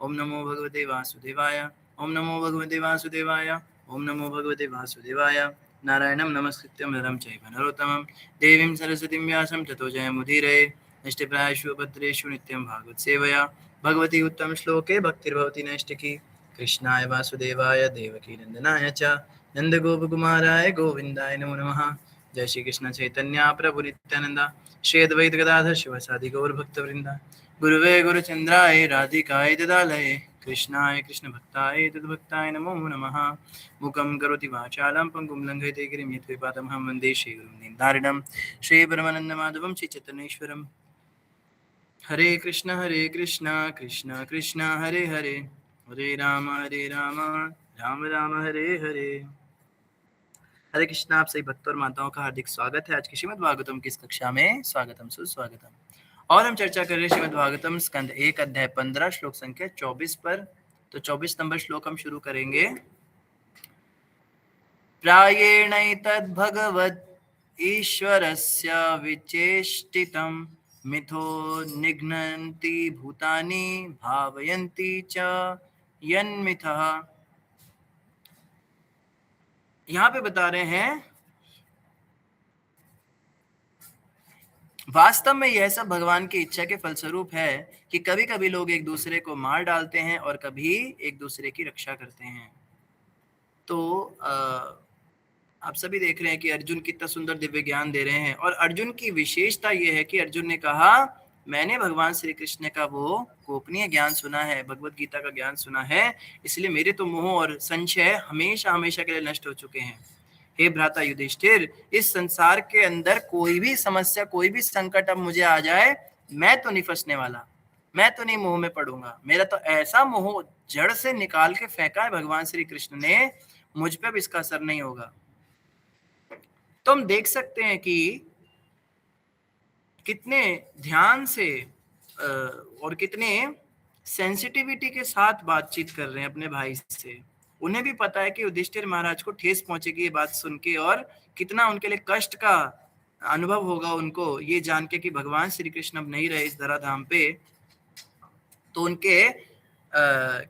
ओम नमो भगवते वासुदेवाय। ओम नमो भगवते वासुदेवाय। ओम नमो भगवते वासुदेवाय। नारायणं नमस्कृत्यं नरं चैव नरोत्तमं देवीं सरस्वतीं व्यासं ततो जयमुदीरये। नष्टप्रायेषु भद्रेषु नित्यं भागवत सेवया भगवती उत्तम श्लोके भक्तिर्भवति नैष्टिकी। कृष्णाय वासुदेवाय देवकी नंदनाय च नंदगोपकुमाराय गोविंदाय नमो नमः। जय श्री कृष्ण चैतन्य प्रभु नित्यानंद श्री अद्वैत गदाधर शिवासादि गौर भक्तवृंद। गुरुवे गुरुचंद्राय राधिकाय तदालये कृष्णाय कृष्ण भक्ताय तद्भक्ताय नमो नमः। मुखं करोति वाचालं पंगुं लंघयते गिरिं यत्कृपातमहं वन्दे श्रीगुरुं श्रीपरमानन्दमाधवं श्रीचैतन्येश्वरम्। हरे कृष्ण कृष्ण कृष्ण हरे हरे हरे राम राम राम हरे हरे। हरे कृष्ण। आप सभी भक्तों और माताओं का हार्दिक स्वागत है आज की श्रीमद् भागवतम की इस कक्षा में। स्वागतम सुस्वागतम। और हम चर्चा कर रहे हैं श्रीमद् भागवतम स्कंद 1 अध्याय 15 श्लोक संख्या 24 पर। तो 24 नंबर श्लोक हम शुरू करेंगे। प्रायेणैतद्भगवद् ईश्वरस्य विचेष्टितं मिथो निघ्नन्ति भूतानि भावयन्ति च यन्मिथः। यहाँ पे बता रहे हैं वास्तव में यह सब भगवान की इच्छा के फलस्वरूप है कि कभी कभी लोग एक दूसरे को मार डालते हैं और कभी एक दूसरे की रक्षा करते हैं। तो आप सभी देख रहे हैं कि अर्जुन कितना सुंदर दिव्य ज्ञान दे रहे हैं। और अर्जुन की विशेषता यह है कि अर्जुन ने कहा मैंने भगवान श्री कृष्ण का वो गोपनीय ज्ञान सुना है, भगवत गीता का ज्ञान सुना है, इसलिए मेरे तो मोह और संशय हमेशा हमेशा के लिए नष्ट हो चुके हैं। हे भ्राता युधिष्ठिर, इस संसार के अंदर कोई भी समस्या, कोई भी संकट अब मुझे आ जाए, मैं तो नहीं फंसने वाला, मैं तो नहीं मोह में पड़ूंगा। मेरा तो ऐसा मोह जड़ से निकाल के फेंका है भगवान श्री कृष्ण ने, मुझ पे भी इसका असर नहीं होगा। तो हम देख सकते हैं कि कितने ध्यान से और कितने सेंसिटिविटी के साथ बातचीत कर रहे हैं अपने भाई से। उन्हें भी पता है कि युधिष्ठिर महाराज को ठेस पहुंचेगी ये बात सुन के, और कितना उनके लिए कष्ट का अनुभव होगा उनको ये जान के कि भगवान श्री कृष्ण अब नहीं रहे इस धराधाम पे। तो उनके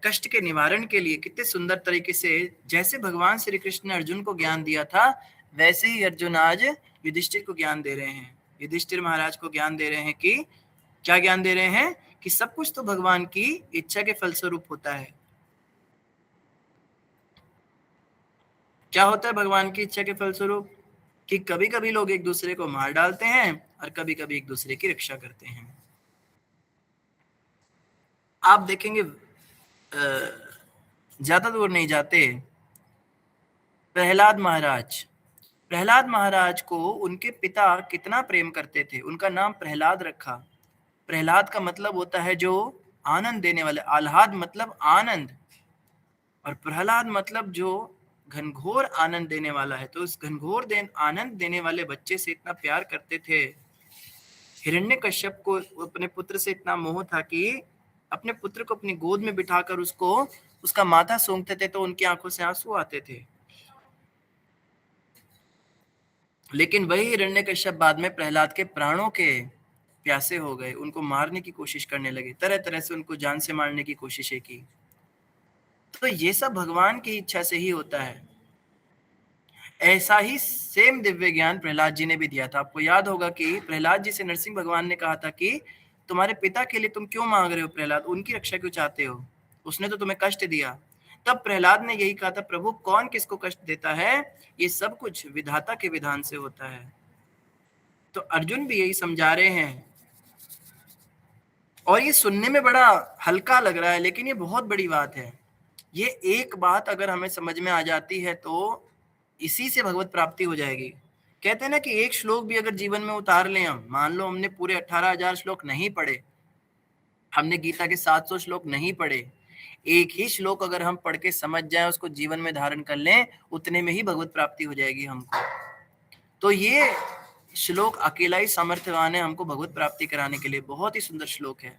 कष्ट के निवारण के लिए कितने सुंदर तरीके से जैसे भगवान श्री कृष्ण ने अर्जुन को ज्ञान दिया था, वैसे ही अर्जुन आज युधिष्ठिर को ज्ञान दे रहे हैं। युधिष्ठिर महाराज को ज्ञान दे रहे हैं कि क्या ज्ञान दे रहे हैं कि सब कुछ तो भगवान की इच्छा के फलस्वरूप होता है। क्या होता है भगवान की इच्छा के फलस्वरूप? कि कभी कभी लोग एक दूसरे को मार डालते हैं और कभी कभी एक दूसरे की रक्षा करते हैं। आप देखेंगे ज्यादा दूर नहीं जाते, प्रहलाद महाराज को उनके पिता कितना प्रेम करते थे। उनका नाम प्रहलाद रखा। प्रहलाद का मतलब होता है जो आनंद देने वाले, आह्लाद मतलब आनंद, और प्रहलाद मतलब जो घनघोर आनंद देने वाला है। तो उस घनघोर आनंद देने वाले बच्चे से इतना प्यार करते थे। हिरण्यकश्यप को अपने पुत्र से इतना मोह था कि अपने पुत्र को अपनी गोद में बिठाकर उसको उसका माथा सूंघते थे तो उनकी आंखों से आंसू आते थे। लेकिन वही हिरण्यकश्यप बाद में प्रहलाद के प्राणों के प्यासे हो गए, उनको मारने की कोशिश करने लगे, तरह तरह से उनको जान से मारने की कोशिशें की। तो ये सब भगवान की इच्छा से ही होता है। ऐसा ही सेम दिव्य ज्ञान प्रहलाद जी ने भी दिया था। आपको याद होगा कि प्रहलाद जी से नरसिंह भगवान ने कहा था कि तुम्हारे पिता के लिए तुम क्यों मांग रहे हो प्रहलाद, उनकी रक्षा क्यों चाहते हो, उसने तो तुम्हें कष्ट दिया। तब प्रहलाद ने यही कहा था, प्रभु कौन किसको कष्ट देता है, ये सब कुछ विधाता के विधान से होता है। तो अर्जुन भी यही समझा रहे हैं। और ये सुनने में बड़ा हल्का लग रहा है, लेकिन ये बहुत बड़ी बात है। ये एक बात अगर हमें समझ में आ जाती है तो इसी से भगवत प्राप्ति हो जाएगी। कहते हैं ना कि एक श्लोक भी अगर जीवन में उतार लें हम, मान लो हमने पूरे 18,000 श्लोक नहीं पढ़े, हमने गीता के 700 श्लोक नहीं पढ़े, एक ही श्लोक अगर हम पढ़ के समझ जाएं, उसको जीवन में धारण कर लें, उतने में ही भगवत प्राप्ति हो जाएगी हमको। तो ये श्लोक अकेला ही सामर्थ्यवान है हमको भगवत प्राप्ति कराने के लिए। बहुत ही सुंदर श्लोक है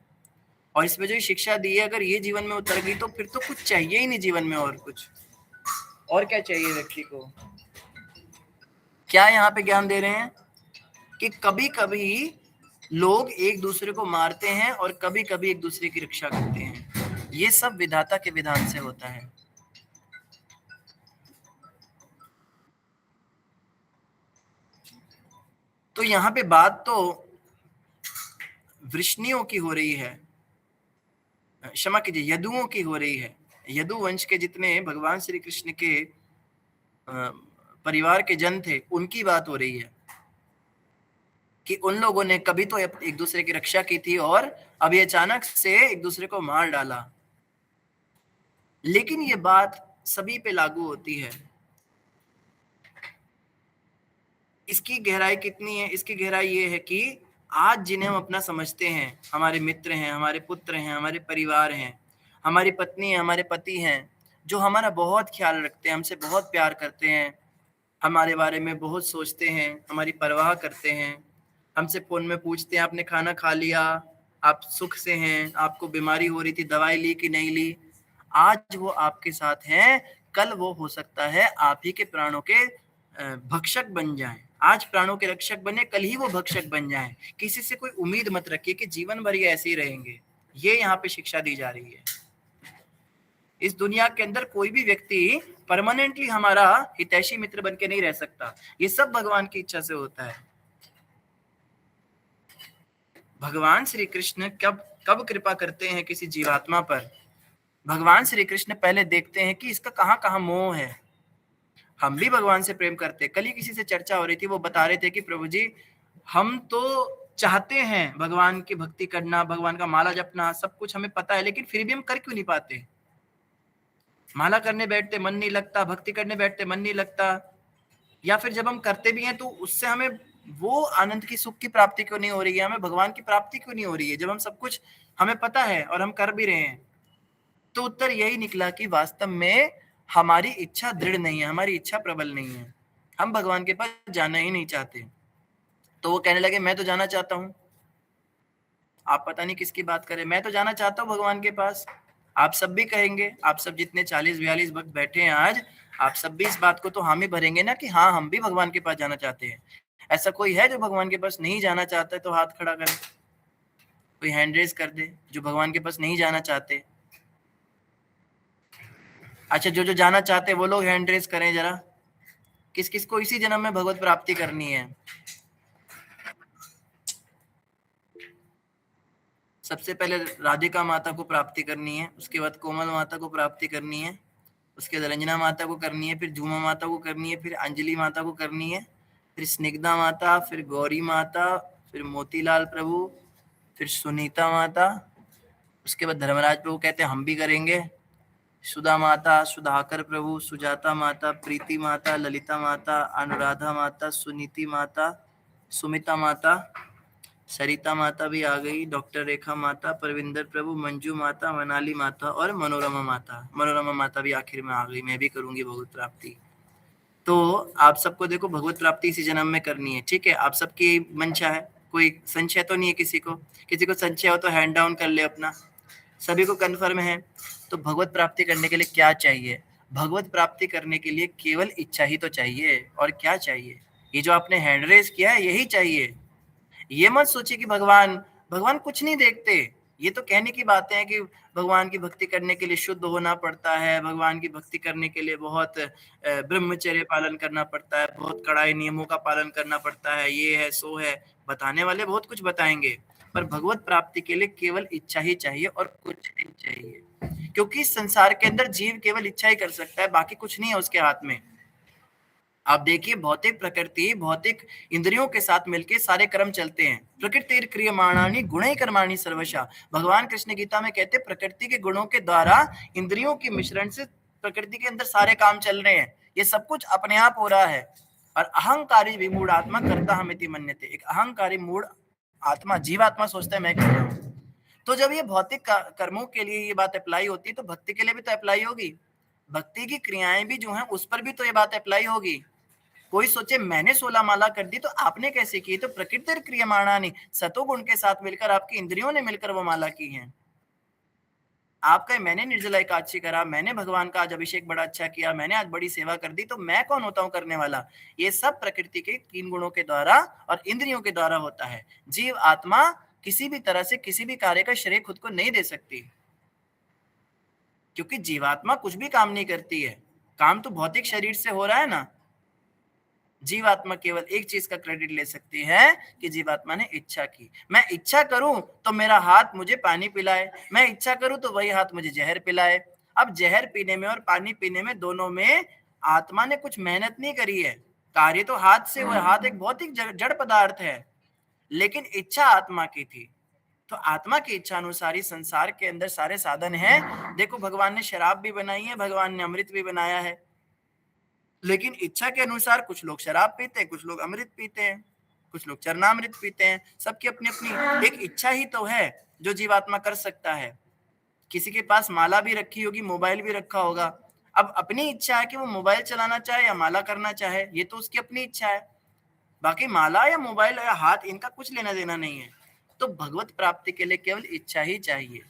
और इसमें जो शिक्षा दी है, अगर ये जीवन में उतर गई तो फिर तो कुछ चाहिए ही नहीं जीवन में। और कुछ और क्या चाहिए व्यक्ति को? क्या यहाँ पे ज्ञान दे रहे हैं कि कभी कभी लोग एक दूसरे को मारते हैं और कभी कभी एक दूसरे की रक्षा करते हैं। ये सब विधाता के विधान से होता है। तो यहाँ पे बात तो वृष्णियों की हो रही है, क्षमा कीजिए, यदुओं की हो रही है। यदु वंश के जितने भगवान श्री कृष्ण के परिवार के जन थे, उनकी बात हो रही है कि उन लोगों ने कभी तो एक दूसरे की रक्षा की थी और अभी अचानक से एक दूसरे को मार डाला। लेकिन ये बात सभी पे लागू होती है। इसकी गहराई कितनी है? इसकी गहराई ये है कि आज जिन्हें हम अपना समझते हैं, हमारे मित्र हैं, हमारे पुत्र हैं, हमारे परिवार हैं, हमारी पत्नी है, हमारे पति हैं, जो हमारा बहुत ख्याल रखते हैं, हमसे बहुत प्यार करते हैं, हमारे बारे में बहुत सोचते हैं, हमारी परवाह करते हैं, हमसे फोन में पूछते हैं आपने खाना खा लिया, आप सुख से हैं, आपको बीमारी हो रही थी, दवाई ली कि नहीं ली। आज वो आपके साथ हैं, कल वो हो सकता है आप ही के प्राणों के भक्षक बन जाएं। आज प्राणों के रक्षक बने, कल ही वो भक्षक बन जाएं। किसी से कोई उम्मीद मत रखिए कि जीवन भर ये ऐसे ही रहेंगे। ये यहाँ पे शिक्षा दी जा रही है। इस दुनिया के अंदर कोई भी व्यक्ति परमानेंटली हमारा हितैषी मित्र बन के नहीं रह सकता। ये सब भगवान की इच्छा से होता है। भगवान श्री कृष्ण कब कब कृपा करते हैं किसी जीवात्मा पर? भगवान श्री कृष्ण पहले देखते हैं कि इसका कहाँ कहाँ मोह है। हम भी भगवान से प्रेम करते। कल ही किसी से चर्चा हो रही थी, वो बता रहे थे कि प्रभु जी, हम तो चाहते हैं भगवान की भक्ति करना, भगवान का माला जपना, सब कुछ हमें पता है, लेकिन फिर भी हम कर क्यों नहीं पाते? माला करने बैठते मन नहीं लगता, भक्ति करने बैठते मन नहीं लगता, या फिर जब हम करते भी हैं तो उससे हमें वो आनंद की, सुख की प्राप्ति क्यों नहीं हो रही है, हमें भगवान की प्राप्ति क्यों नहीं हो रही है, जब हम सब कुछ हमें पता है और हम कर भी रहे हैं। तो उत्तर यही निकला कि वास्तव में हमारी इच्छा दृढ़ नहीं है, हमारी इच्छा प्रबल नहीं है, हम भगवान के पास जाना ही नहीं चाहते। तो वो कहने लगे मैं तो जाना चाहता हूँ। आप पता नहीं किसकी बात करें, मैं तो जाना चाहता हूँ भगवान के पास। आप सब भी कहेंगे, आप सब जितने 40-42 भक्त बैठे हैं आज, आप सब भी इस बात को तो हामी भरेंगे ना कि हाँ, हम भी भगवान के पास जाना चाहते हैं। ऐसा कोई है जो भगवान के पास नहीं जाना चाहता है? तो हाथ खड़ा करे, कोई हैंड रेज कर दे जो भगवान के पास नहीं जाना चाहते। अच्छा, जो जो जाना चाहते हैं वो लोग हैंड रेज करें जरा। किस किस को इसी जन्म में भगवत प्राप्ति करनी है? सबसे पहले राधिका माता को प्राप्ति करनी है, उसके बाद कोमल माता को प्राप्ति करनी है, उसके बाद रंजना माता को करनी है, फिर झूमा माता को करनी है, फिर अंजलि माता को करनी है, फिर स्निग्धा माता, फिर गौरी माता, फिर मोतीलाल प्रभु, फिर सुनीता माता। उसके बाद धर्मराज प्रभु कहते हैं हम भी करेंगे, सुधा माता, सुधाकर प्रभु, सुजाता माता, प्रीति माता, ललिता माता, अनुराधा माता, सुनीति माता, सुमिता माता, सरिता माता भी आ गई, डॉक्टर रेखा माता, परविंदर प्रभु, मंजू माता, मनाली माता और मनोरमा माता। मनोरमा माता भी आखिर में आ गई। मैं भी करूंगी भगवत प्राप्ति। तो आप सबको देखो भगवत प्राप्ति इसी जन्म में करनी है, ठीक है? आप सबकी मंशा है, कोई संशय तो नहीं है किसी को? किसी को संशय हो तो हैंड डाउन कर ले अपना। सभी को कन्फर्म है? तो भगवत प्राप्ति करने के लिए क्या चाहिए? भगवत प्राप्ति करने के लिए केवल इच्छा ही तो चाहिए, और क्या चाहिए? ये जो आपने हैंड रेज किया है यही चाहिए। ये मत सोचिए कि भगवान भगवान कुछ नहीं देखते। ये तो कहने की बातें हैं कि भगवान की भक्ति करने के लिए शुद्ध होना पड़ता है, भगवान की भक्ति करने के लिए बहुत ब्रह्मचर्य पालन करना पड़ता है, बहुत कड़ाई नियमों का पालन करना पड़ता है, ये है सो है। बताने वाले बहुत कुछ बताएंगे, पर भगवत प्राप्ति के लिए केवल इच्छा ही चाहिए और कुछ नहीं चाहिए। क्योंकि संसार के अंदर जीव केवल इच्छा ही कर सकता है, बाकी कुछ नहीं है उसके हाथ में। आप देखिए, भौतिक प्रकृति, भौतिक इंद्रियों के साथ मिलके सारे कर्म चलते हैं। प्रकृति क्रियमाणानि गुणै कर्माणि सर्वशः। भगवान कृष्ण गीता में कहते हैं प्रकृति के गुणों के द्वारा, इंद्रियों के मिश्रण से प्रकृति के अंदर सारे काम चल रहे हैं। ये सब कुछ अपने आप हो रहा है। और अहंकारी विमूढ़ आत्मा करता हमिति मन्यते। एक अहंकारी मूढ़ आत्मा, जीवात्मा सोचता है मैं कर रहा हूँ। तो जब ये भौतिक कर्मों के लिए ये बात अप्लाई होती है, तो भक्ति के लिए भी तो अप्लाई होगी। भक्ति की क्रियाएं भी जो हैं उस पर भी तो ये बात अप्लाई होगी। कोई सोचे मैंने 16 माला कर दी तो आपने कैसे की? तो प्रकृति क्रियमाणानि, सतोगुण के साथ मिलकर, आपकी इंद्रियों ने मिलकर वो माला की है। आप कहे मैंने निर्जला एकादशी करा, मैंने भगवान का आज अभिषेक बड़ा अच्छा किया, मैंने आज बड़ी सेवा कर दी, तो मैं कौन होता हूँ करने वाला? ये सब प्रकृति के 3 गुणों के द्वारा और इंद्रियों के द्वारा होता है। जीव आत्मा किसी भी तरह से किसी भी कार्य का श्रेय खुद को नहीं दे सकती। क्योंकि जीवात्मा कुछ भी काम नहीं करती है, काम तो भौतिक शरीर से हो रहा है ना। जीवात्मा केवल एक चीज का क्रेडिट ले सकती है कि जीवात्मा ने इच्छा की। मैं इच्छा करूं तो मेरा हाथ मुझे पानी पिलाए, मैं इच्छा करूं तो वही हाथ मुझे जहर पिलाए। अब जहर पीने में और पानी पीने में, दोनों में आत्मा ने कुछ मेहनत नहीं करी है, कार्य तो हाथ से हुआ। हाथ एक भौतिक जड़ पदार्थ है, लेकिन इच्छा आत्मा की थी। तो आत्मा की इच्छा अनुसार ही संसार के अंदर सारे साधन हैं। देखो, भगवान ने शराब भी बनाई है, भगवान ने अमृत भी बनाया है, लेकिन इच्छा के अनुसार कुछ लोग शराब पीते हैं, कुछ लोग अमृत पीते हैं, कुछ लोग चरणामृत पीते हैं। सबकी अपनी अपनी एक इच्छा ही तो है जो जीवात्मा कर सकता है। किसी के पास माला भी रखी होगी, मोबाइल भी रखा होगा, अब अपनी इच्छा है कि वो मोबाइल चलाना चाहे या माला करना चाहे, ये तो उसकी अपनी इच्छा है। बाकी माला या मोबाइल या हाथ, इनका कुछ लेना देना नहीं है। तो भगवत प्राप्ति के लिए केवल इच्छा ही चाहिए,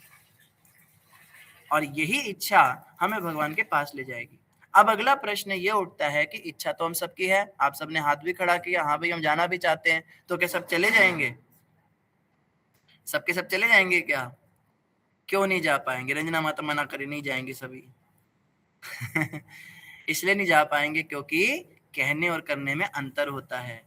और यही इच्छा हमें भगवान के पास ले जाएगी। अब अगला प्रश्न ये उठता है कि इच्छा तो हम सबकी है, आप सबने हाथ भी खड़ा किया, हाँ भाई हम जाना भी चाहते हैं, तो क्या सब चले जाएंगे? सबके सब चले जाएंगे क्या? क्यों नहीं जा पाएंगे? रंजना माता मना करे, नहीं जाएंगे सभी। इसलिए नहीं जा पाएंगे क्योंकि कहने और करने में अंतर होता है।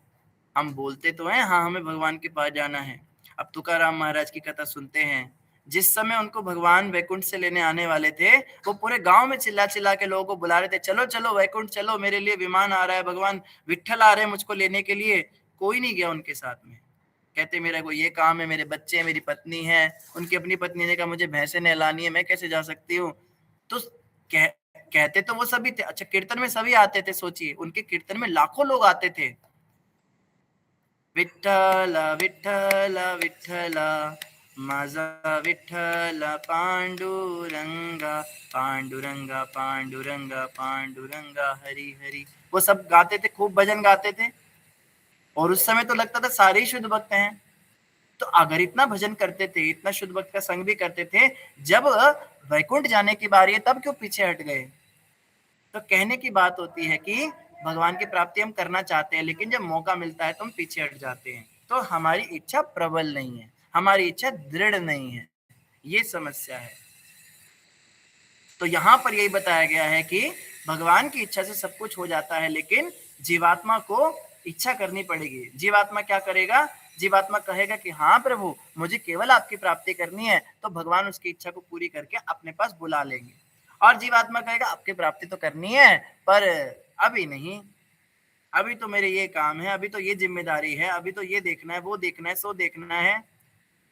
हम बोलते तो हैं हाँ हमें भगवान के पास जाना है। अब तुकाराम महाराज की कथा सुनते हैं, जिस समय उनको भगवान वैकुंठ से लेने आने वाले थे, वो पूरे गांव में चिल्ला चिल्ला के लोगों को बुला रहे थे, चलो चलो वैकुंठ चलो, मेरे लिए विमान आ रहा है, भगवान विट्ठल आ रहे हैं मुझको लेने के लिए। कोई नहीं गया उनके साथ में। कहते मेरा को ये काम है, मेरे बच्चे हैं, मेरी पत्नी है। उनकी अपनी पत्नी ने कहा मुझे भैंसे नहलानी है, मैं कैसे जा सकती हूँ? तो कहते तो वो सभी थे। अच्छा, कीर्तन में सभी आते थे, सोचिए उनके कीर्तन में लाखों लोग आते थे। विठ्ठल विठ्ठल विठ्ठल माझा विठ्ठल पांडुरंगा पांडुरंगा पांडुरंगा पांडुरंगा हरि हरि, वो सब गाते थे, खूब भजन गाते थे। और उस समय तो लगता था सारे ही शुद्ध भक्त हैं। तो अगर इतना भजन करते थे, इतना शुद्ध भक्त का संग भी करते थे, जब वैकुंठ जाने की बारी है तब क्यों पीछे हट गए? तो कहने की बात होती है कि भगवान की प्राप्ति हम करना चाहते हैं, लेकिन जब मौका मिलता है तो हम पीछे हट जाते हैं। तो हमारी इच्छा प्रबल नहीं है, हमारी इच्छा दृढ़ नहीं है, ये समस्या है। तो यहाँ पर यही बताया गया है कि भगवान की इच्छा से सब कुछ हो जाता है, लेकिन जीवात्मा को इच्छा करनी पड़ेगी। जीवात्मा क्या करेगा? जीवात्मा कहेगा कि हाँ प्रभु, मुझे केवल आपकी प्राप्ति करनी है, तो भगवान उसकी इच्छा को पूरी करके अपने पास बुला लेंगे। और जीवात्मा कहेगा आपकी प्राप्ति तो करनी है, पर अभी नहीं, अभी तो मेरे ये काम है, अभी तो ये जिम्मेदारी है, अभी तो ये देखना है, वो देखना है, सो देखना है।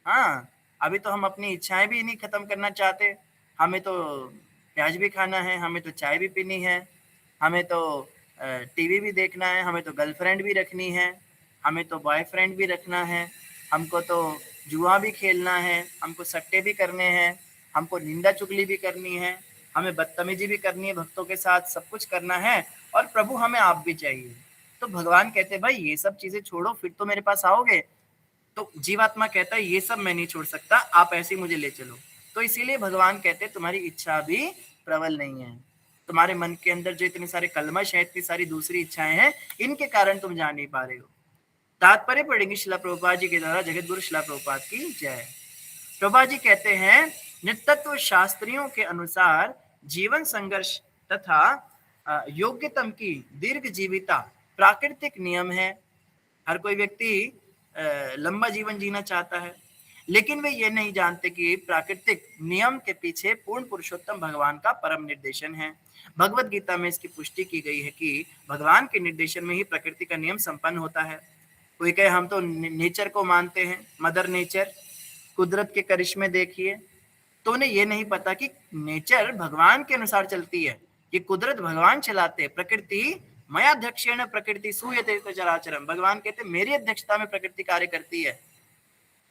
हाँ, अभी तो हम अपनी इच्छाएं भी नहीं खत्म करना चाहते। हमें तो प्याज भी खाना है, हमें तो चाय भी पीनी है, हमें तो टीवी भी देखना है, हमें तो गर्लफ्रेंड भी रखनी है, हमें तो बॉयफ्रेंड भी रखना है, हमको तो जुआ भी खेलना है, हमको सट्टे भी करने हैं, हमको निंदा चुगली भी करनी है, हमें बदतमीजी भी करनी है भक्तों के साथ, सब कुछ करना है। और प्रभु हमें आप भी चाहिए। तो भगवान कहते भाई ये सब चीजें छोड़ो, फिर तो मेरे पास आओगे। तो जीवात्मा कहता है ये सब मैं नहीं छोड़ सकता, आप ऐसे ही मुझे ले चलो। तो इसीलिए भगवान कहते हैं तुम्हारी इच्छा भी प्रबल नहीं है, तुम्हारे मन के अंदर जो इतने सारे कलमश है, इतनी सारी दूसरी इच्छाएं हैं, इनके कारण तुम जा नहीं पा रहे हो। तात्पर्य पढ़ेंगे शिला प्रभुपाद जी के द्वारा। जगत गुरु शिला प्रभुपाद की जय। प्रभुपाद जी कहते हैं नित्यत्व शास्त्रियों के अनुसार जीवन संघर्ष तथा योग्यतम की दीर्घ जीविता प्राकृतिक नियम है। हर कोई व्यक्ति लंबा जीवन जीना चाहता है, लेकिन वे ये नहीं जानते कि प्राकृतिक नियम के पीछे पूर्ण पुरुषोत्तम भगवान का परम निर्देशन है। भगवत गीता में इसकी पुष्टि की गई है कि भगवान के निर्देशन में ही प्रकृति का नियम संपन्न होता है। कोई कहे हम तो नेचर को मानते हैं, मदर नेचर, कुदरत के करिश्मे देखिए, तो उन्हें ये नहीं पता कि नेचर भगवान के अनुसार चलती है, ये कुदरत भगवान चलाते हैं। प्रकृति मयाध्यक्षेण प्रकृति सूयते चराचरम, भगवान कहते मेरी अध्यक्षता में प्रकृति कार्य करती है।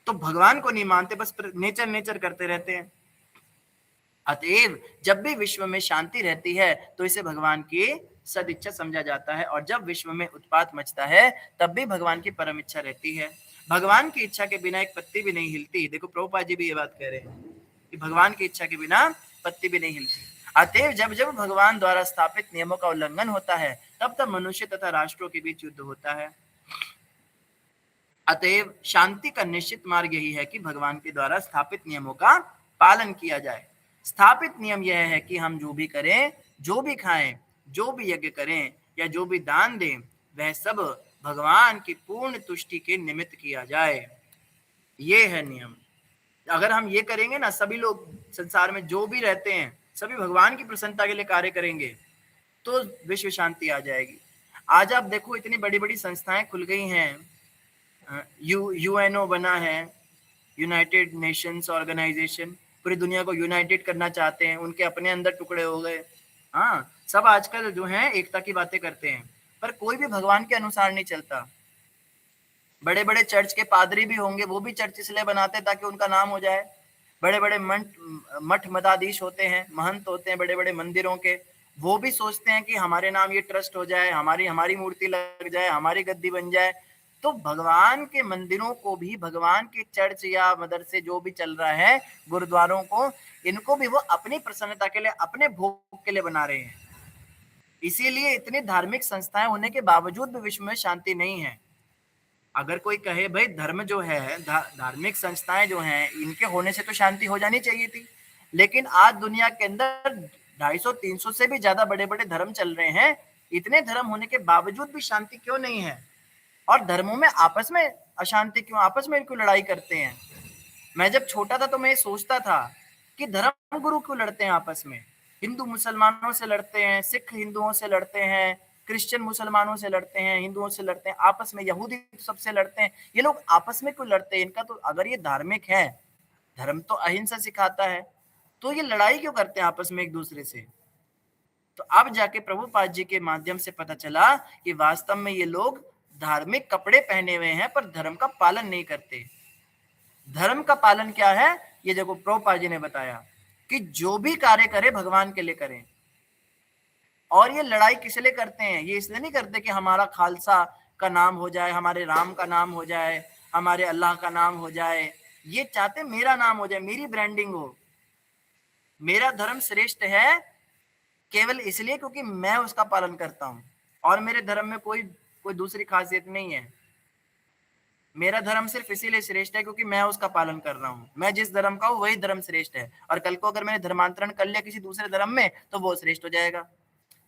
तो भगवान को नहीं मानते, बस नेचर नेचर करते रहते हैं। अतएव जब भी विश्व में शांति रहती है तो इसे भगवान की सदिच्छा समझा जाता है, और जब विश्व में उत्पात मचता है तब भी भगवान की परम इच्छा रहती है। भगवान की इच्छा के बिना एक पत्ती भी नहीं हिलती। देखो प्रभुपाद जी भी ये बात कह रहे हैं कि भगवान की इच्छा के बिना पत्ती भी नहीं हिलती। अतएव जब जब भगवान द्वारा स्थापित नियमों का उल्लंघन होता है तब तब मनुष्य तथा राष्ट्रों के बीच युद्ध होता है। अतएव शांति का निश्चित मार्ग यही है कि भगवान के द्वारा स्थापित नियमों का पालन किया जाए। स्थापित नियम यह है कि हम जो भी करें, जो भी खाएं, जो भी यज्ञ करें या जो भी दान दें, वह सब भगवान की पूर्ण तुष्टि के निमित्त किया जाए। ये है नियम। अगर हम ये करेंगे ना, सभी लोग संसार में जो भी रहते हैं सभी भगवान की प्रसन्नता के लिए कार्य करेंगे, तो विश्व शांति आ जाएगी। आज आप देखो इतनी बड़ी बड़ी संस्थाएं खुल गई हैं, यूएनओ बना है, यूनाइटेड नेशंस ऑर्गेनाइजेशन, पूरी दुनिया को यूनाइटेड करना चाहते हैं, उनके अपने अंदर टुकड़े हो गए। हाँ, सब आजकल जो है एकता की बातें करते हैं, पर कोई भी भगवान के अनुसार नहीं चलता। बड़े बड़े चर्च के पादरी भी होंगे, वो भी चर्च इसलिए बनाते ताकि उनका नाम हो जाए। बड़े बड़े मठ मठाधीश होते हैं, महंत होते हैं बड़े बड़े मंदिरों के, वो भी सोचते हैं कि हमारे नाम ये ट्रस्ट हो जाए, हमारी मूर्ति लग जाए, हमारी गद्दी बन जाए। तो भगवान के मंदिरों को भी, भगवान के चर्च या मदरसे जो भी चल रहा है, गुरुद्वारों को, इनको भी वो अपनी प्रसन्नता के लिए, अपने भोग के लिए बना रहे हैं। इसीलिए इतनी धार्मिक संस्थाएं होने के बावजूद भी विश्व में शांति नहीं है। अगर कोई कहे भाई धर्म जो है, धार्मिक संस्थाएं जो हैं, इनके होने से तो शांति हो जानी चाहिए थी, लेकिन आज दुनिया के अंदर 250-300 से भी ज्यादा बड़े बड़े धर्म चल रहे हैं। इतने धर्म होने के बावजूद भी शांति क्यों नहीं है? और धर्मों में आपस में अशांति क्यों, आपस में क्यों लड़ाई करते हैं? मैं जब छोटा था तो मैं सोचता था कि धर्म गुरु क्यों लड़ते हैं आपस में? हिंदू मुसलमानों से लड़ते हैं, सिख हिंदुओं से लड़ते हैं, क्रिश्चियन मुसलमानों से लड़ते हैं, हिंदुओं से लड़ते हैं, आपस में यहूदी सबसे लड़ते हैं। ये लोग आपस में क्यों लड़ते हैं? इनका तो, अगर ये धार्मिक है, धर्म तो अहिंसा सिखाता है, तो ये लड़ाई क्यों करते हैं आपस में एक दूसरे से? तो अब जाके प्रभुपाद जी के माध्यम से पता चला कि वास्तव में ये लोग धार्मिक कपड़े पहने हुए हैं पर धर्म का पालन नहीं करते। धर्म का पालन क्या है, ये देखो प्रभुपाद जी ने बताया कि जो भी कार्य करे भगवान के लिए करें। और ये लड़ाई किस लिए करते हैं? ये इसलिए नहीं करते कि हमारा खालसा का नाम हो जाए, हमारे राम का नाम हो जाए, हमारे अल्लाह का नाम हो जाए। ये चाहते मेरा नाम हो जाए, मेरी ब्रांडिंग हो। मेरा धर्म श्रेष्ठ है केवल इसलिए क्योंकि मैं उसका पालन करता हूं, और मेरे धर्म में कोई दूसरी खासियत नहीं है। मेरा धर्म सिर्फ इसीलिए श्रेष्ठ है क्योंकि मैं उसका पालन कर रहा हूँ। मैं जिस धर्म का हूँ वही धर्म श्रेष्ठ है, और कल को अगर मैंने धर्मांतरण कर लिया किसी दूसरे धर्म में तो वो श्रेष्ठ हो जाएगा।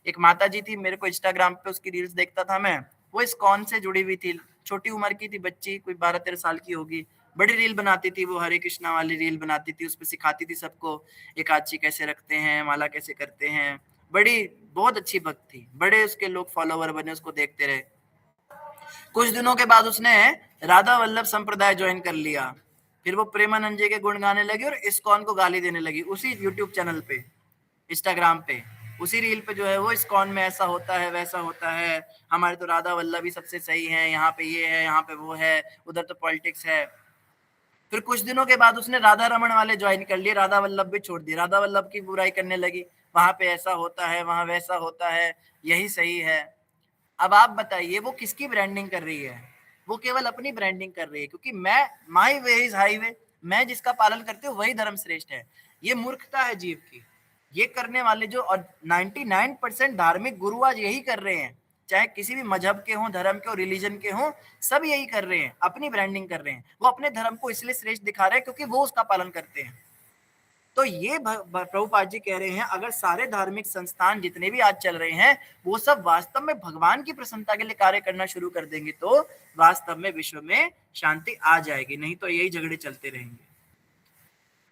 एक माता जी थी, मेरे को इंस्टाग्राम पे उसकी रील्स देखता था मैं, वो इस्कॉन से जुड़ी हुई थी, छोटी उम्र की थी बच्ची, कोई 12-13 साल की होगी। बड़ी रील बनाती थी वो, हरे कृष्णा वाली रील बनाती थी, उसपे सिखाती थी सबको एकादशी कैसे रखते हैं, माला कैसे करते हैं। बड़ी बहुत अच्छी भक्त थी, बड़े उसके लोग फॉलोवर बने, उसको देखते रहे। कुछ दिनों के बाद उसने राधा वल्लभ संप्रदाय ज्वाइन कर लिया। फिर वो प्रेमानंद जी के गुण गाने लगी और इस्कॉन को गाली देने लगी, उसी यूट्यूब चैनल पे, इंस्टाग्राम पे, उसी रील पे जो है वो इस्कॉन में ऐसा होता है, वैसा होता है, हमारे तो राधा वल्लभ ही सबसे सही है, यहाँ पे ये है, यहाँ पे वो है, उधर तो पॉलिटिक्स है। फिर कुछ दिनों के बाद उसने राधा रमन वाले ज्वाइन कर लिए, राधा वल्लभ भी छोड़ दी, राधा वल्लभ की बुराई करने लगी, वहां पे ऐसा होता है, वहां वैसा होता है, यही सही है। अब आप बताइए वो किसकी ब्रांडिंग कर रही है? वो केवल अपनी ब्रांडिंग कर रही है, क्योंकि मैं, माई वे इज हाईवे, मैं जिसका पालन करती हूँ वही धर्म श्रेष्ठ है। ये मूर्खता है जीव की। ये करने वाले जो, और 99% धार्मिक गुरु आज यही कर रहे हैं, चाहे किसी भी मजहब के हों, धर्म के हो, रिलीजन के हों, सब यही कर रहे हैं, अपनी ब्रांडिंग कर रहे हैं। वो अपने धर्म को इसलिए श्रेष्ठ दिखा रहे हैं क्योंकि वो उसका पालन करते हैं। तो ये प्रभुपाद जी कह रहे हैं, अगर सारे धार्मिक संस्थान जितने भी आज चल रहे हैं वो सब वास्तव में भगवान की प्रसन्नता के लिए कार्य करना शुरू कर देंगे तो वास्तव में विश्व में शांति आ जाएगी, नहीं तो यही झगड़े चलते रहेंगे।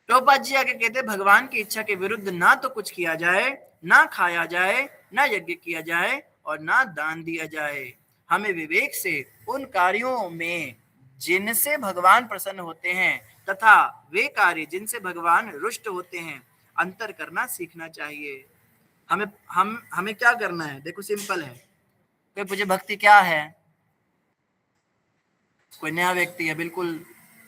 प्रभुपाद जी आगे कहते हैं, भगवान की इच्छा के विरुद्ध ना तो कुछ किया जाए, ना खाया जाए, ना यज्ञ किया जाए, और ना दान दिया जाए। हमें विवेक से उन कार्यों में जिनसे भगवान प्रसन्न होते हैं तथा वे कार्य जिनसे भगवान रुष्ट होते हैं अंतर करना सीखना चाहिए। हमें क्या करना है? देखो सिंपल है। कोई पूछे भक्ति क्या है, कोई नया व्यक्ति है, बिल्कुल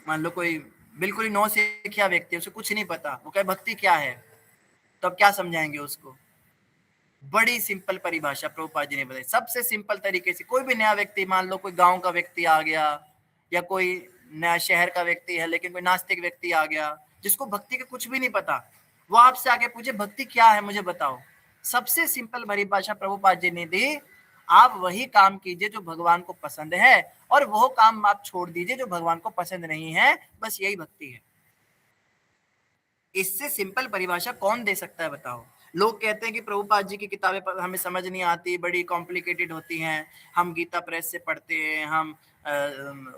मान लो कोई बिल्कुल ही नौ सीखिया व्यक्ति है, उसे कुछ नहीं पता, वो कहे भक्ति क्या है, तो अब क्या समझाएंगे उसको? बड़ी सिंपल परिभाषा प्रभुपाद जी ने बताई, सबसे सिंपल तरीके से। कोई भी नया व्यक्ति, मान लो कोई गांव का व्यक्ति आ गया या कोई नया शहर का व्यक्ति है, लेकिन कोई नास्तिक व्यक्ति आ गया जिसको भक्ति का कुछ भी नहीं पता, वो आपसे आके पूछे भक्ति क्या है मुझे बताओ, सबसे सिंपल परिभाषा प्रभुपाद जी ने दी, आप वही काम कीजिए जो भगवान को पसंद है, और वो काम आप छोड़ दीजिए जो भगवान को पसंद नहीं है। बस यही भक्ति है। इससे सिंपल परिभाषा कौन दे सकता है बताओ? लोग कहते हैं कि प्रभुपाद जी की किताबें हमें समझ नहीं आती, बड़ी कॉम्प्लिकेटेड होती हैं, हम गीता प्रेस से पढ़ते हैं, हम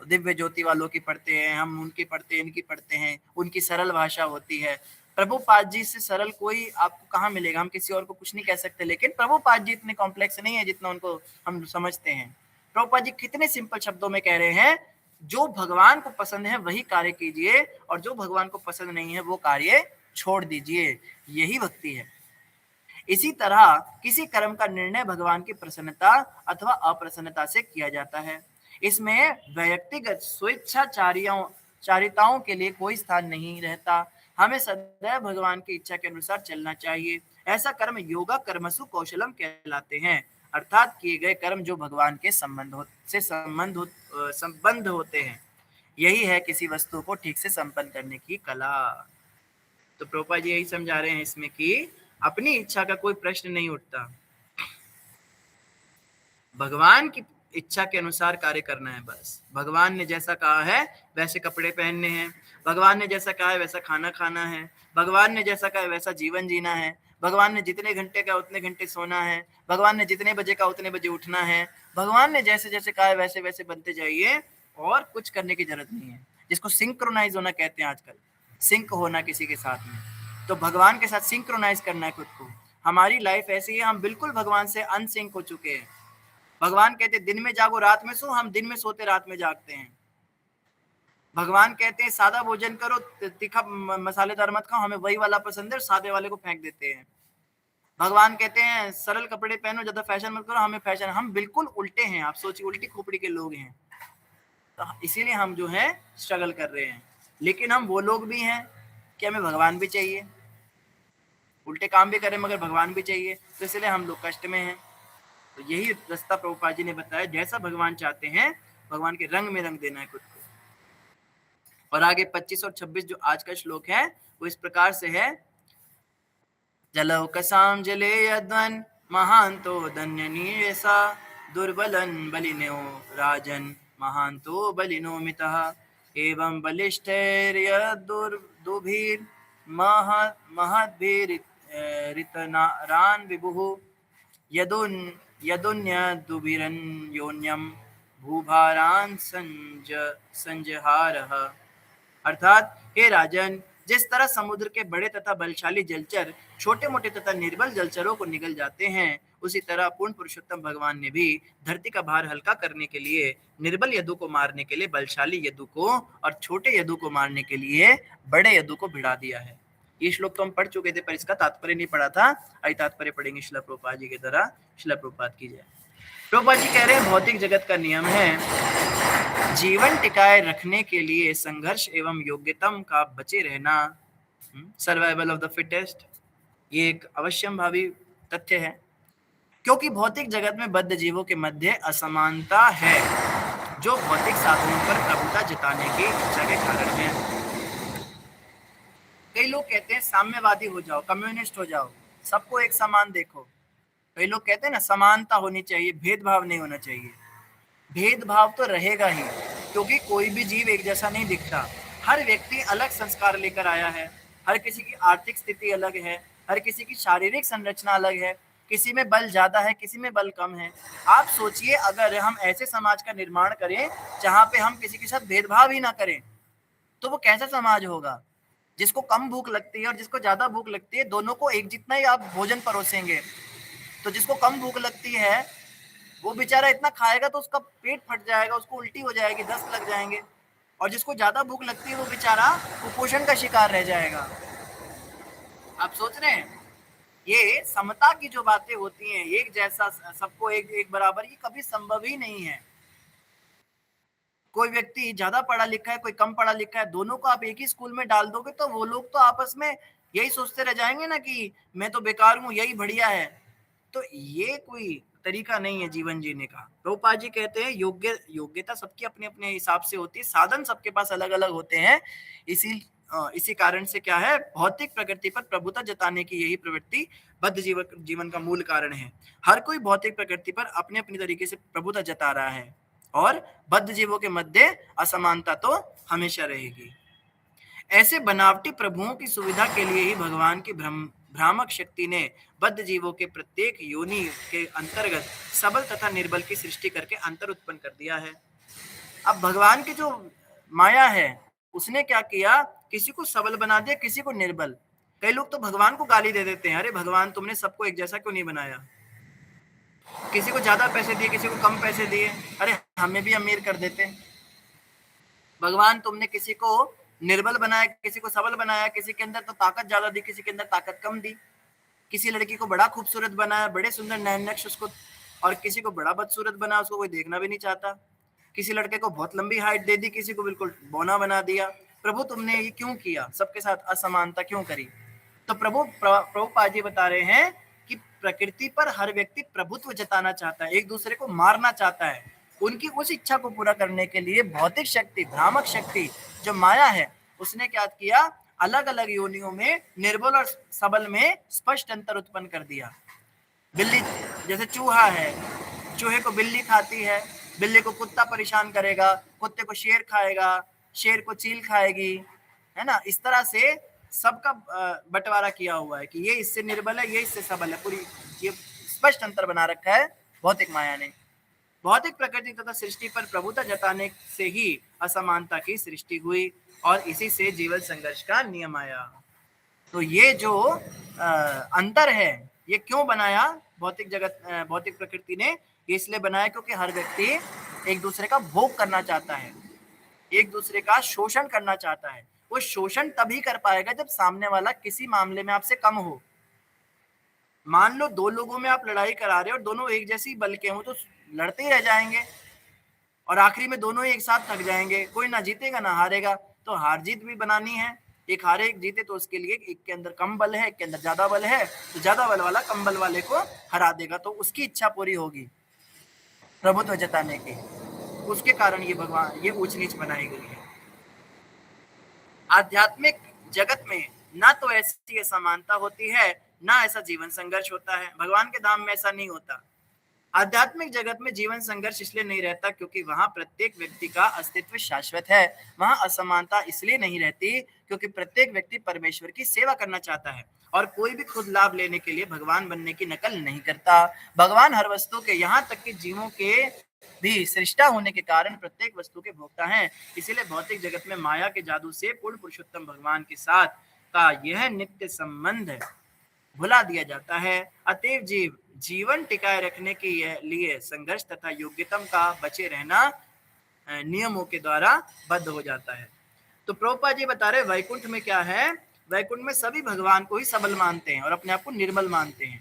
दिव्य ज्योति वालों की पढ़ते हैं, हम उनकी पढ़ते हैं, इनकी पढ़ते हैं, उनकी सरल भाषा होती है। प्रभुपाद जी से सरल कोई आपको कहाँ मिलेगा? हम किसी और को कुछ नहीं कह सकते, लेकिन प्रभुपाद जी इतने कॉम्प्लेक्स नहीं है जितना उनको हम समझते हैं। प्रभुपाद जी कितने सिंपल शब्दों में कह रहे हैं, जो भगवान को पसंद है वही कार्य कीजिए, और जो भगवान को पसंद नहीं है वो कार्य छोड़ दीजिए। यही भक्ति है। इसी तरह किसी कर्म का निर्णय भगवान की प्रसन्नता अथवा अप्रसन्नता से किया जाता है। इसमें व्यक्तिगत स्वेच्छाचारिताओं के लिए कोई स्थान नहीं रहता। हमें सदैव भगवान की इच्छा के अनुसार चलना चाहिए। ऐसा कर्म योगा कर्मसु कौशलम कहलाते हैं, अर्थात किए गए कर्म जो भगवान के संबंध होते हैं। यही है किसी वस्तु को ठीक से संपन्न करने की कला। तो प्रोपा जी यही समझा रहे हैं इसमें कि अपनी इच्छा का कोई प्रश्न नहीं उठता, भगवान की इच्छा के अनुसार कार्य करना है। बस भगवान ने जैसा कहा है वैसे कपड़े पहनने हैं, भगवान ने जैसा कहा है वैसा खाना खाना है, भगवान ने जैसा कहा है वैसा जीवन जीना है, भगवान ने जितने घंटे का उतने घंटे सोना है, भगवान ने जितने बजे का उतने बजे उठना है, भगवान ने जैसे जैसे कहा है वैसे वैसे बनते जाइए, और कुछ करने की जरूरत नहीं है। जिसको सिंक्रोनाइज होना कहते हैं आजकल, सिंक होना किसी के साथ में, तो भगवान के साथ सिंक्रोनाइज करना है खुद को। हमारी लाइफ ऐसी है, हम बिल्कुल भगवान से अनसिंक हो चुके हैं। भगवान कहते दिन में जागो रात में सो, हम दिन में सोते रात में जागते हैं। भगवान कहते हैं सादा भोजन करो, तीखा मसालेदार मत खाओ, हमें वही वाला पसंद है, सादे वाले को फेंक देते हैं। भगवान कहते हैं सरल कपड़े पहनो, ज्यादा फैशन मत करो, हमें फैशन, हम बिल्कुल उल्टे हैं। आप सोचिए, उल्टी खोपड़ी के लोग हैं। तो इसीलिए हम जो है स्ट्रगल कर रहे हैं। लेकिन हम वो लोग भी हैं कि हमें भगवान भी चाहिए, उल्टे काम भी करें मगर भगवान भी चाहिए, तो इसलिए हम लोग कष्ट में हैं। तो यही रास्ता प्रभुपाद जी ने बताया, जैसा भगवान चाहते हैं भगवान के रंग में रंग देना है खुद को। और आगे 25 और 26 जो आज का श्लोक है वो इस प्रकार से है, जलौकसाम जले यद्वन महांतो धन्यनीयसा दुर्बलन बलिनो राजन महांतो बलिनो मितः एवं बलिष्ठैर्यदुर्दुभिर् महद्भिरितरान् विभुः यदुन्यदुभिरन्योन्यं भूभारान् संजहारः। अर्थात हे राजन, जिस तरह समुद्र के बड़े तथा बलशाली जलचर छोटे मोटे तथा निर्बल जलचरों को निगल जाते हैं, उसी तरह पूर्ण पुरुषोत्तम भगवान ने भी धरती का भार हल्का करने के लिए, निर्बल यदु को मारने के लिए बलशाली यदु को, और छोटे यदु को मारने के लिए बड़े यदु को भिड़ा दिया है। ये श्लोक तो हम पढ़ चुके थे, पर इसका तात्पर्य नहीं पढ़ा था। आई तात्पर्य पढ़ेंगे शिला प्रभुपाद जी के द्वारा। शिला प्रभुपाद की जय। प्रभुपाद जी कह रहे हैं भौतिक जगत का नियम है, जीवन टिकाए रखने के लिए संघर्ष एवं योग्यतम का बचे रहना, सर्वाइवल ऑफ द फिटेस्ट, ये एक अवश्यम भावी तथ्य है। क्योंकि भौतिक जगत में बद्ध जीवों के मध्य असमानता है, जो भौतिक साधनों पर प्रभुता जताने की इच्छा के कारण है। कई लोग कहते हैं साम्यवादी हो जाओ, कम्युनिस्ट हो जाओ, सबको एक समान देखो। कई लोग कहते हैं ना समानता होनी चाहिए, भेदभाव नहीं होना चाहिए। भेदभाव तो रहेगा ही, क्योंकि कोई भी जीव एक जैसा नहीं दिखता। हर व्यक्ति अलग संस्कार लेकर आया है, हर किसी की आर्थिक स्थिति अलग है, हर किसी की शारीरिक संरचना अलग है, किसी में बल ज्यादा है, किसी में बल कम है। आप सोचिए, अगर हम ऐसे समाज का निर्माण करें जहां पे हम किसी के साथ भेदभाव ही ना करें, तो वो कैसा समाज होगा? जिसको कम भूख लगती है और जिसको ज्यादा भूख लगती है, दोनों को एक जितना ही आप भोजन परोसेंगे, तो जिसको कम भूख लगती है वो बेचारा इतना खाएगा तो उसका पेट फट जाएगा, उसको उल्टी हो जाएगी, दस्त लग जाएंगे। और जिसको ज्यादा भूख लगती है वो बेचारा कुपोषण का शिकार रह जाएगा। आप सोच रहे हैं, ये समता की जो बातें होती हैं, एक जैसा सबको एक बराबर, ये कभी संभव ही नहीं है। कोई व्यक्ति ज्यादा पढ़ा लिखा है, कोई कम पढ़ा लिखा है, दोनों को आप एक ही स्कूल में डाल दोगे तो वो लोग तो आपस में यही सोचते रह जाएंगे ना कि मैं तो बेकार हूं, यही बढ़िया है। तो ये कोई तरीका नहीं है जीवन जीने का। प्रभुपाद जी कहते हैं योग्यता सबकी अपने अपने हिसाब से होती है, साधन सबके पास अलग अलग होते हैं। इसी कारण से क्या है, भौतिक प्रकृति पर प्रभुता जताने की यही प्रवृत्ति बद्ध जीवन का मूल कारण है। हर कोई भौतिक प्रकृति पर अपने अपने तरीके से प्रभुता जता रहा है, और बद्ध जीवों के मध्य असमानता तो हमेशा रहेगी। ऐसे बनावटी प्रभुओं की सुविधा के लिए ही भगवान की भ्रामक शक्ति ने बद्ध जीवों के प्रत्येक योनि के अंतर्गत सबल तथा निर्बल की सृष्टि करके अंतर उत्पन्न कर दिया है। अब भगवान की जो माया है उसने क्या किया, किसी को सबल बना दिया, किसी को निर्बल। कई लोग तो भगवान को गाली दे देते हैं, अरे भगवान तुमने सबको एक जैसा क्यों नहीं बनाया, किसी को ज्यादा पैसे दिए, किसी को कम पैसे दिए, अरे हमें भी अमीर कर देते। भगवान तुमने किसी को निर्बल बनाया, किसी को सबल बनाया, किसी के अंदर तो ताकत ज्यादा दी, किसी के अंदर ताकत कम दी। किसी लड़की को बड़ा खूबसूरत बनाया, बड़े सुंदर नैन नक्श उसको, और किसी को बड़ा बदसूरत बनाया, उसको कोई देखना भी नहीं चाहता। किसी लड़के को बहुत लंबी हाइट दे दी, किसी को बिल्कुल बौना बना दिया। प्रभु तुमने ये क्यों किया, सबके साथ असमानता क्यों करी? तो प्रभुपाद जी बता रहे हैं कि प्रकृति पर हर व्यक्ति प्रभुत्व जताना चाहता है, एक दूसरे को मारना चाहता है। उनकी उस इच्छा को पूरा करने के लिए भौतिक शक्ति, भ्रामक शक्ति जो माया है, उसने क्या किया, अलग अलग योनियों में निर्बल और सबल में स्पष्ट अंतर उत्पन्न कर दिया। बिल्ली, जैसे चूहा है, चूहे को बिल्ली खाती है, बिल्ली को कुत्ता परेशान करेगा, कुत्ते को शेर खाएगा, शेर को चील खाएगी, है ना। इस तरह से सबका बंटवारा किया हुआ है कि ये इससे निर्बल है, ये इससे सबल है। पूरी ये स्पष्ट अंतर बना रखा है भौतिक माया ने। भौतिक प्रकृति तथा सृष्टि पर प्रभुता जताने से ही असमानता की सृष्टि हुई और इसी से जीवन संघर्ष का नियम आया। तो ये जो अंतर है, ये क्यों बनाया भौतिक जगत, भौतिक प्रकृति ने? इसलिए बनाया क्योंकि हर व्यक्ति एक दूसरे का भोग करना चाहता है, एक दूसरे का शोषण करना चाहता है। वो शोषण तभी कर पाएगा जब सामने वाला किसी मामले में आपसे कम हो। मान लो दो लोगों में आप लड़ाई करा रहे हो और दोनों एक जैसी बल के हो, तो लड़ते ही रह जाएंगे और आखिरी में दोनों एक साथ थक जाएंगे, कोई ना जीतेगा ना हारेगा। तो हार जीत भी बनानी है, एक हारे एक जीते, तो उसके लिए एक के अंदर कम बल है, एक के अंदर ज्यादा बल है, तो ज्यादा बल वाला कम बल वाले को हरा देगा, तो उसकी इच्छा पूरी होगी प्रभुत्व जताने की। उसके कारण ये भगवान, ये ऊंच नीच बनाई गई है। आध्यात्मिक जगत में ना तो ऐसी असमानता होती है, ना ऐसा जीवन संघर्ष होता है। भगवान के धाम में ऐसा नहीं होता। आध्यात्मिक जगत में जीवन संघर्ष इसलिए नहीं रहता क्योंकि वहां प्रत्येक व्यक्ति का अस्तित्व शाश्वत है। वहां असमानता इसलिए नहीं रहती क्योंकि प्रत्येक व्यक्ति परमेश्वर की सेवा करना चाहता है और कोई भी खुद लाभ लेने के लिए भगवान बनने की नकल नहीं करता। भगवान हर वस्तु के, यहाँ तक कि जीवों के भी सृष्टा होने के कारण प्रत्येक वस्तु के भोक्ता हैं। इसीलिए भौतिक जगत में माया के जादू से पूर्ण पुरुषोत्तम भगवान के साथ का यह नित्य संबंध भुला दिया जाता है। अतएव जीव जीवन टिकाए रखने के लिए संघर्ष तथा योग्यतम का बचे रहना नियमों के द्वारा बद्ध हो जाता है। तो प्रभुपाद जी बता रहे वैकुंठ में क्या है, वैकुंठ में सभी भगवान को ही सबल मानते हैं और अपने आप को निर्बल मानते हैं।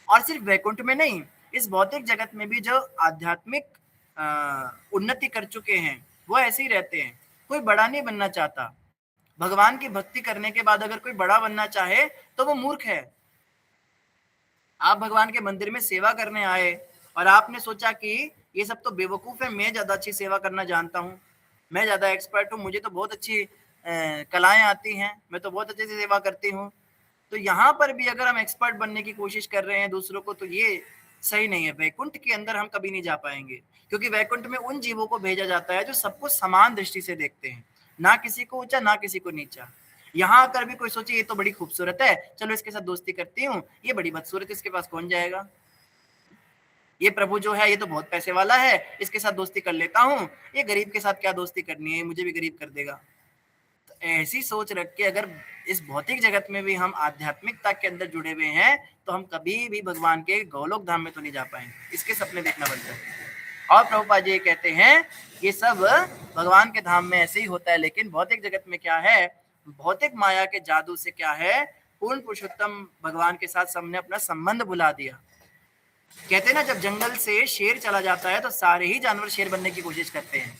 और सिर्फ वैकुंठ में नहीं, इस भौतिक जगत में भी जो आध्यात्मिक उन्नति कर चुके हैं वो ऐसे ही रहते हैं। कोई बड़ा नहीं बनना चाहता। भगवान की भक्ति करने के बाद अगर कोई बड़ा बनना चाहे तो वो मूर्ख है। आप भगवान के मंदिर में सेवा करने आए और आपने सोचा कि ये सब तो बेवकूफ है, मैं ज्यादा अच्छी सेवा करना जानता हूँ, मैं ज्यादा एक्सपर्ट हूँ, मुझे तो बहुत अच्छी कलाएं आती हैं, मैं तो बहुत अच्छे से सेवा करती हूँ। तो यहाँ पर भी अगर हम एक्सपर्ट बनने की कोशिश कर रहे हैं दूसरों को, तो ये सही नहीं है। वैकुंठ के अंदर हम कभी नहीं जा पाएंगे क्योंकि वैकुंठ में उन जीवों को भेजा जाता है जो सबको समान दृष्टि से देखते हैं, ना किसी को ऊंचा ना किसी को नीचा। यहाँ आकर भी कोई सोचे ये तो बड़ी खूबसूरत है, चलो इसके साथ दोस्ती करती हूँ, ये बड़ी बदसूरत, इसके पास कौन जाएगा, ये प्रभु जो है ये तो बहुत पैसे वाला है, इसके साथ दोस्ती कर लेता हूँ, ये गरीब के साथ क्या दोस्ती करनी है, मुझे भी गरीब कर देगा। तो ऐसी सोच रख के अगर इस भौतिक जगत में भी हम आध्यात्मिकता के अंदर जुड़े हुए हैं तो हम कभी भी भगवान के गोलोक धाम में तो नहीं जा पाएंगे, इसके सपने देखना पड़ता है। और प्रभुपाद जी कहते हैं ये सब भगवान के धाम में ऐसे ही होता है, लेकिन भौतिक जगत में क्या है, भौतिक माया के जादू से क्या है, पूर्ण पुरुषोत्तम भगवान के साथ सबने अपना संबंध भुला दिया। कहते हैं ना, जब जंगल से शेर चला जाता है तो सारे ही जानवर शेर बनने की कोशिश करते हैं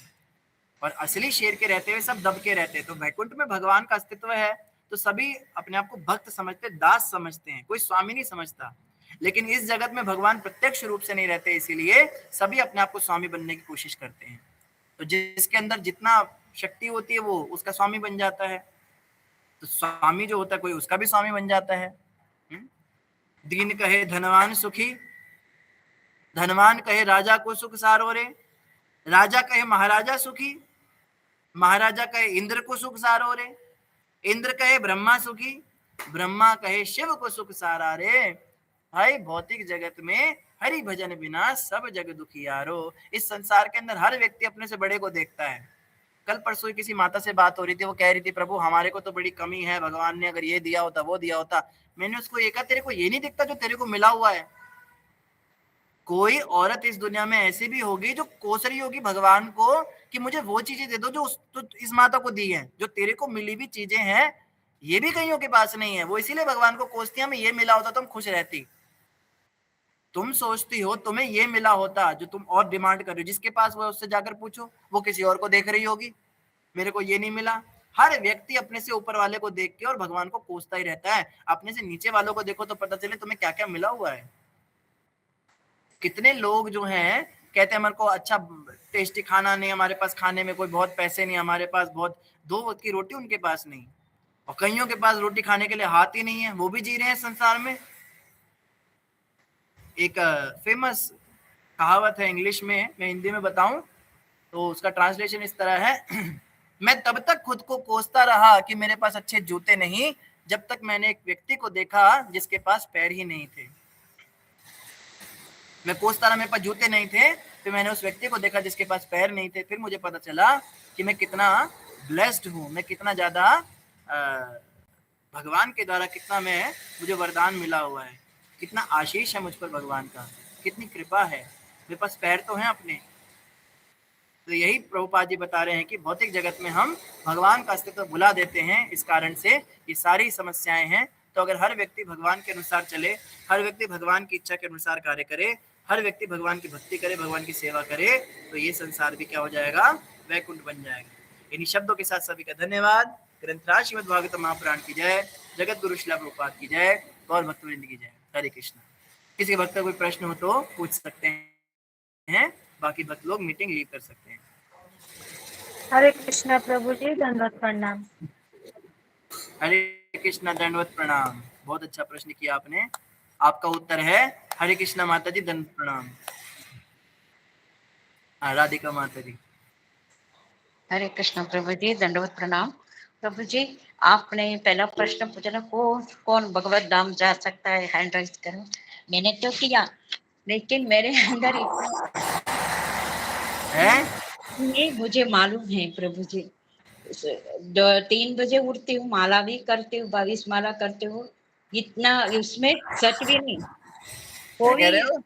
और असली शेर के रहते हुए सब दब के रहते हैं। तो वैकुंठ में भगवान का अस्तित्व है तो सभी अपने आप को भक्त समझते, दास समझते हैं, कोई स्वामी नहीं समझता। लेकिन इस जगत में भगवान प्रत्यक्ष रूप से नहीं रहते, इसीलिए सभी अपने आप को स्वामी बनने की कोशिश करते हैं। तो जिसके अंदर जितना शक्ति होती है वो उसका स्वामी बन जाता है। तो स्वामी जो होता है कोई उसका भी स्वामी बन जाता है। दीन कहे धनवान सुखी, धनवान कहे राजा को सुख सारो रे, राजा कहे महाराजा सुखी, महाराजा कहे इंद्र को सुख सारो रे, इंद्र कहे ब्रह्मा सुखी, ब्रह्मा कहे शिव को सुख सारा रे। भाई भौतिक जगत में हरि भजन बिना सब जग दुखी यारो। इस संसार के अंदर हर व्यक्ति अपने से बड़े को देखता है। कल परसों किसी माता से बात हो रही थी, वो कह रही थी प्रभु हमारे को तो बड़ी कमी है, भगवान ने अगर ये दिया होता वो दिया होता। मैंने उसको ये कहा तेरे को ये नहीं दिखता जो तेरे को मिला हुआ है? कोई औरत इस दुनिया में ऐसी भी होगी जो कोस रही होगी भगवान को कि मुझे वो चीजें दे दो जो इस माता को दी है। जो तेरे को मिली भी चीजें हैं ये भी कईयों के पास नहीं है, वो इसीलिए भगवान को कोसती है हमें ये मिला होता तो हम खुश रहती। तुम सोचती हो तुम्हें ये मिला होता जो तुम और डिमांड कर रही हो, जिसके पास वो उससे जाकर पूछो, वो किसी और को देख रही होगी मेरे को ये नहीं मिला। हर व्यक्ति अपने से ऊपर वाले को देख के और भगवान को कोसता ही रहता है। अपने से नीचे वालों को देखो तो पता चले तुम्हें क्या क्या मिला हुआ है। कितने लोग जो हैं कहते हैं हमारे को अच्छा टेस्टी खाना नहीं, हमारे पास खाने में कोई बहुत पैसे नहीं, हमारे पास बहुत दो वक्त की रोटी उनके पास नहीं, और कईयों के पास रोटी खाने के लिए हाथ ही नहीं है, वो भी जी रहे हैं संसार में। एक फेमस कहावत है इंग्लिश में, मैं हिंदी में बताऊं तो उसका ट्रांसलेशन इस तरह है मैं तब तक खुद को कोसता रहा कि मेरे पास अच्छे जूते नहीं, जब तक मैंने एक व्यक्ति को देखा जिसके पास पैर ही नहीं थे। मैं कोसता रहा मेरे पास जूते नहीं थे, फिर मैंने उस व्यक्ति को देखा जिसके पास पैर नहीं थे, फिर मुझे पता चला कि मैं कितना ब्लेस्ड हूँ, मैं कितना ज्यादा भगवान के द्वारा कितना मुझे वरदान मिला हुआ है, कितना आशीष है मुझ पर भगवान का, कितनी कृपा है, मेरे पास पैर तो हैं अपने। तो यही प्रभुपाद जी बता रहे हैं कि भौतिक जगत में हम भगवान का अस्तित्व भुला देते हैं, इस कारण से ये सारी समस्याएं हैं। तो अगर हर व्यक्ति भगवान के अनुसार चले, हर व्यक्ति भगवान की इच्छा के अनुसार कार्य करे, हर व्यक्ति भगवान की भक्ति करे, भगवान की सेवा करे, तो ये संसार भी क्या हो जाएगा, वैकुंठ बन जाएगा। इन्हीं शब्दों के साथ सभी का धन्यवाद। ग्रंथराज श्रीमद् भागवतम महापुराण की जय, जगत गुरु श्रील प्रभुपाद की जय, गौर भक्तवृंद की जय। हरे कृष्ण। किसी भक्त का कोई प्रश्न हो तो पूछ सकते हैं, बाकी भक्त लोग मीटिंग लीव कर सकते हैं। हरे कृष्णा प्रभु जी, दंडवत प्रणाम। हरे कृष्णा, दंडवत प्रणाम। बहुत अच्छा प्रश्न किया आपने। आपका उत्तर है हरे कृष्णा माता जी, दंडवत प्रणाम। राधिका माता जी। हरे कृष्ण प्रभु जी, दंडवत प्रणाम। प्रभु जी आपने पहला प्रश्न पूछा ना, कौन भगवत धाम जा सकता है, हैंड राइज करो। मैंने तो किया, लेकिन मेरे अंदर है ये मुझे मालूम है प्रभु जी। 3 बजे उठती हूँ, माला भी करती हूँ, 22 माला करती हूँ, इतना उसमें सच भी नहीं क्या कह रहे हो?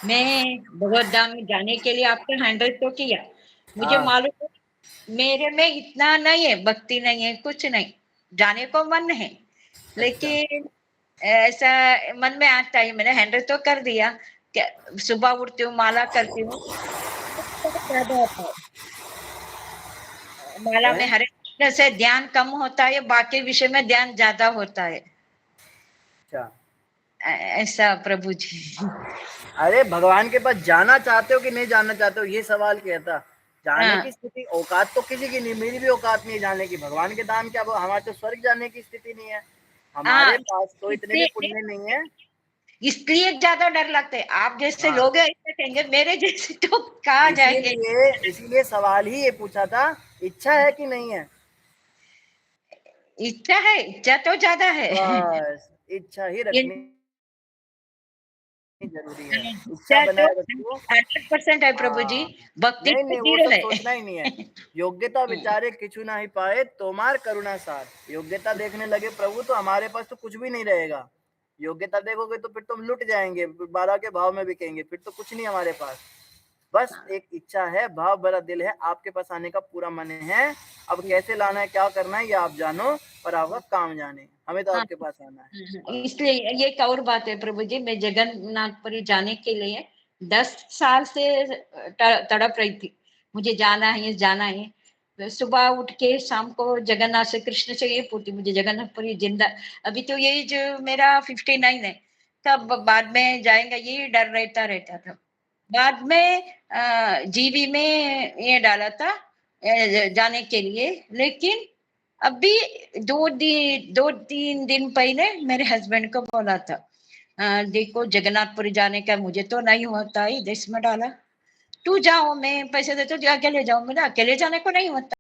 मैं भगवत धाम में जाने के लिए आपने हैंड राइज तो किया, मुझे मालूम है मेरे में इतना नहीं है, भक्ति नहीं है, कुछ नहीं, जाने को मन है, लेकिन ऐसा मन में आता है। मैंने हैंडल तो कर दिया, सुबह उठती हूँ, माला करती हूँ, ज्यादा होता है माला में, हरे कृष्ण से ध्यान कम होता है, बाकी विषय में ध्यान ज्यादा होता है। अच्छा, ऐसा प्रभु जी। अरे भगवान के पास जाना चाहते हो कि नहीं जाना चाहते हो, ये सवाल किया था। जाने की स्थिति, औकात तो किसी की नहीं, मेरी भी औकात नहीं जाने की। भगवान के धाम क्या, हमारे तो स्वर्ग जाने की स्थिति नहीं है, हमारे पास तो इतने भी पुण्य नहीं है, इसलिए ज्यादा डर लगता है। आप जैसे लोग हैं ऐसे कहेंगे, मेरे जैसे तो कहाँ जाएंगे। इसीलिए सवाल ही ये पूछा था, इच्छा है कि नहीं है? इच्छा है, इच्छा तो ज्यादा है, बस इच्छा ही रखनी जरूरी है। इच्छा बनाए रखो, 100% है प्रभु जी, भक्ति नहीं वो सब सोचना ही नहीं है। योग्यता विचारे किछु ना ही पाए, तोमार करुणा सार। योग्यता देखने लगे प्रभु तो हमारे पास तो कुछ भी नहीं रहेगा। योग्यता देखोगे तो फिर तुम लुट जाएंगे, 12 के भाव में बिकेंगे, फिर तो कुछ नहीं हमारे पास। बस एक इच्छा है, भाव भरा दिल है, आपके पास आने का पूरा मन है। अब कैसे लाना है, क्या करना है, ये आप जानो, पर आपका काम जाने, हमें तो आपके पास आना है। इसलिए ये एक और बात है प्रभु जी, मैं जगन्नाथपुरी जाने के लिए 10 साल से तड़प रही थी, मुझे जाना है, जाना है। सुबह उठ के शाम को जगन्नाथ से, कृष्ण से ये पूछती, मुझे जगन्नाथपुरी जिंदा, अभी तो ये जो मेरा 59 है, तब बाद में जाएंगे ये डर रहता था। बाद में जीवी में ये डाला था जाने के लिए, लेकिन अभी 2-3 दिन पहले मेरे हस्बैंड को बोला था, देखो जगन्नाथपुरी जाने का, मुझे तो नहीं होता है, देश में डाला, तू जाओ मैं पैसे देती हूँ, अकेले जाओ, मेरा अकेले जाने को नहीं होता।